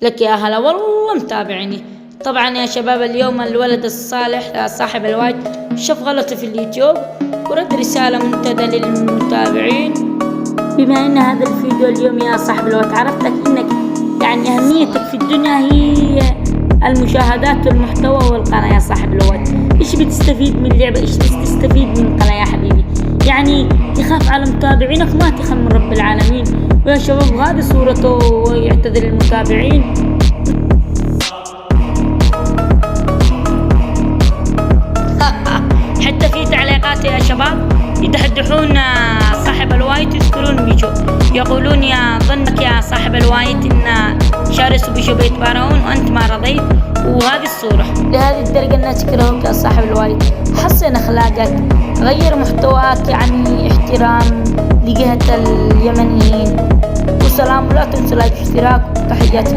لك يا هلا والله متابعيني. طبعا يا شباب اليوم الولد الصالح صاحب الوايت شاف غلطه في اليوتيوب ورد رسالة منتدى للمتابعين. بما ان هذا الفيديو اليوم يا صاحب الوايت عرفتك انك يعني اهميتك في الدنيا هي المشاهدات والمحتوى والقناة يا صاحب الوايت. ايش بتستفيد من اللعبة؟ ايش بتستفيد من القناة يا حبيبي؟ يعني تخاف على متابعينك ما تخاف من رب العالمين. ويا شباب هذه صورته ويعتذر المتابعين. حتى في تعليقات يا شباب يدحدحون صاحب الوايت يذكرون بيشو، يقولون يا ظنك يا صاحب الوايت ان شارس وبيشو بيتبارون وانت ما رضيت. وهذه الصورة لهذه الدرجة الناس يكرهوك يا صاحب الوايت. حسن اخلاقك، غير محتواك، يعني احترام لجهة اليمنيين. وسلام، لا تنسوا لايك واشتراك. تحياتي.